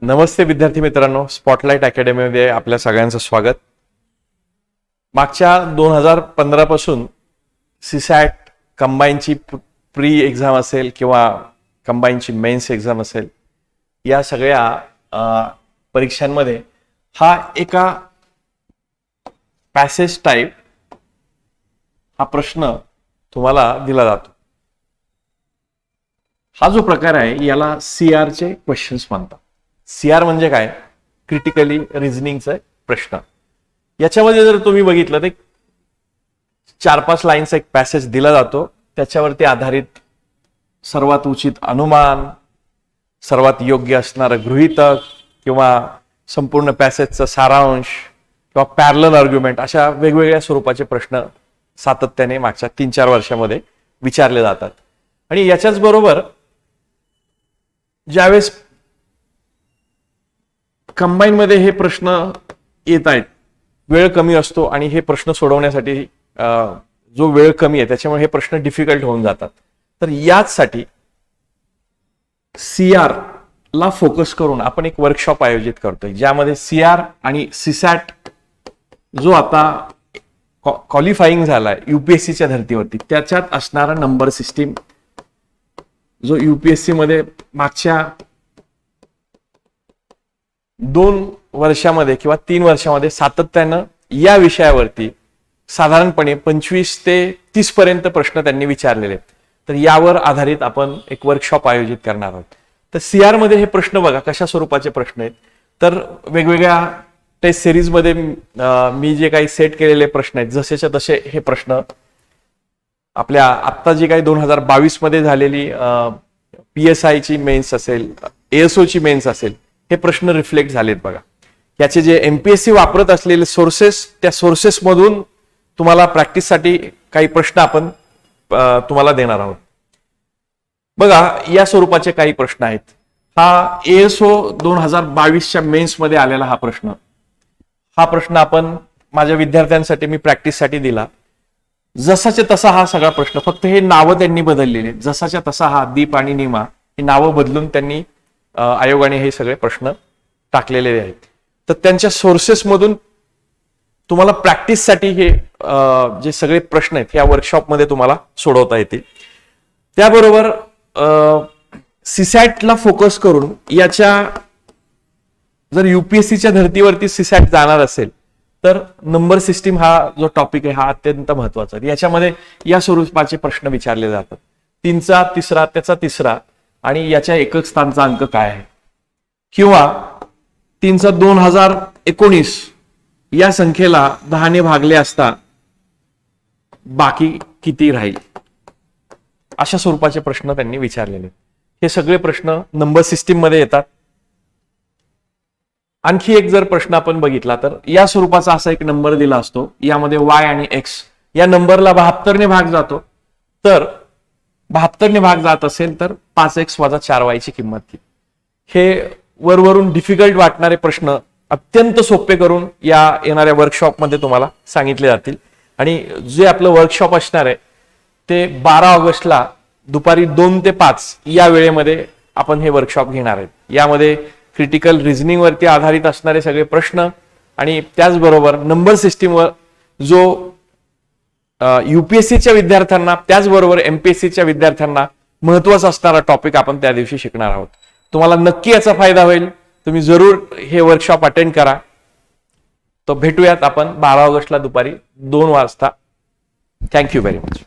नमस्ते विद्यार्थी मित्रांनो, स्पॉटलाइट अकॅडमीमध्ये आपल्या सगळ्यांचं स्वागत. मागच्या 2015 पासून सीसॅट कंबाईनची प्री एक्झाम असेल किंवा कंबाईनची मेन्स एक्झाम असेल, या सगळ्या परीक्षांमध्ये हा एका पॅसेज टाइप हा प्रश्न तुम्हाला दिला जातो. हा जो प्रकार आहे याला CR चे क्वेश्चन्स म्हणतात. CR म्हणजे काय? क्रिटिकली रिझनिंगचा प्रश्न. याच्यामध्ये जर तुम्ही बघितलं तर 4-5 लाईन्स एक पॅसेज दिला जातो, त्याच्यावरती आधारित सर्वात उचित अनुमान, सर्वात योग्य असणारं गृहीतक किंवा संपूर्ण पॅसेजचा सारांश किंवा पॅरलल आर्ग्युमेंट, अशा वेगवेगळ्या स्वरूपाचे प्रश्न सातत्याने मागच्या 3-4 वर्षामध्ये विचारले जातात. आणि याच्याच बरोबर ज्यावेळेस कंबाईन मध्ये हे प्रश्न येत आहेत, वेळ कमी असतो आणि हे प्रश्न सोडवण्यासाठी जो वेळ कमी आहे त्याच्यामुळे हे प्रश्न डिफिकल्ट होऊन जातात. तर याचसाठी CR ला फोकस करून आपण एक वर्कशॉप आयोजित करतोय, ज्यामध्ये CR आणि सीसॅट जो आता क्वालिफाईंग झालाय UPSCच्या धर्तीवरती, त्याच्यात असणारा नंबर सिस्टीम जो UPSC मध्ये मागच्या 2 वर्षामध्ये किंवा 3 वर्षामध्ये सातत्यानं या विषयावरती साधारणपणे 25 ते 30 पर्यंत प्रश्न त्यांनी विचारलेले आहेत. तर यावर आधारित आपण एक वर्कशॉप आयोजित करणार आहोत. तर CR मध्ये हे प्रश्न बघा कशा स्वरूपाचे प्रश्न आहेत. तर वेगवेगळ्या टेस्ट सिरीज मध्ये मी जे काही सेट केलेले प्रश्न आहेत, जसेच्या तसे हे प्रश्न आपल्या आत्ता जी काही 2022 मध्ये झालेली PSI ची मेन्स असेल, ASO ची मेन्स असेल, हे प्रश्न रिफ्लेक्ट झालेत बघा. याचे जे MPSC वापरत असलेले सोर्सेस, त्या सोर्सेस मधून तुम्हाला प्रॅक्टिससाठी काही प्रश्न आपण तुम्हाला देणार आहोत. बघा या स्वरूपाचे काही प्रश्न आहेत. हा ASO 2022च्या मेन्स मध्ये आलेला हा प्रश्न आपण माझ्या विद्यार्थ्यांसाठी मी प्रॅक्टिससाठी दिला. जसाच्या तसा हा सगळा प्रश्न, फक्त हे नावं त्यांनी बदललेले. जसाच्या तसा हा दीप आणि निमा हे नावं बदलून त्यांनी आयोगाने हे सगळे प्रश्न टाकलेले आहेत. तर त्यांच्या सोर्सेस मधून तुम्हाला प्रॅक्टिससाठी हे जे सगळे प्रश्न आहेत या वर्कशॉपमध्ये तुम्हाला सोडवता येतील. त्याबरोबर सीसॅटला फोकस करून याच्या जर UPSCच्या धर्तीवरती सीसॅट जाणार असेल तर नंबर सिस्टीम हा जो टॉपिक आहे हा अत्यंत महत्वाचा आहे. याच्यामध्ये या स्वरूपाचे प्रश्न विचारले जातात. 3चा तिसरा, त्याचा तिसरा आणि याच्या एकक स्थानचा अंक काय आहे, किंवा 3चा 2019 या संख्येला 10ने भागले असता बाकी किती राहील, अशा स्वरूपाचे प्रश्न त्यांनी विचारलेले. हे सगळे प्रश्न नंबर सिस्टीम मध्ये येतात. आणखी एक जर प्रश्न आपण बघितला तर या स्वरूपाचा असा एक नंबर दिला असतो, यामध्ये Y आणि X या नंबरला 72ने भाग जातो. तर 72ने भाग जात असेल तर 5x - 4y ची किंमत किती. हे वरवरून डिफिकल्ट वाटणारे प्रश्न अत्यंत सोपे करून या येणाऱ्या वर्कशॉपमध्ये तुम्हाला सांगितले जातील. आणि जे आपलं वर्कशॉप असणार आहे ते 12 ऑगस्टला दुपारी 2 ते 5 या वेळेमध्ये आपण हे वर्कशॉप घेणार आहेत. यामध्ये क्रिटिकल रिझनिंग वरती आधारित असणारे सगळे प्रश्न आणि त्याचबरोबर नंबर सिस्टीमवर जो UPSCच्या विद्यार्थ्यांना त्याचबरोबर MPSCच्या विद्यार्थ्यांना महत्वाचा असणारा टॉपिक आपण त्या दिवशी शिकणार आहोत. तुम्हाला नक्की याचा फायदा होईल. तुम्ही जरूर हे वर्कशॉप अटेंड करा. तो भेटूयात आपण 12 ऑगस्टला दुपारी 2 वाजता. Thank you very much.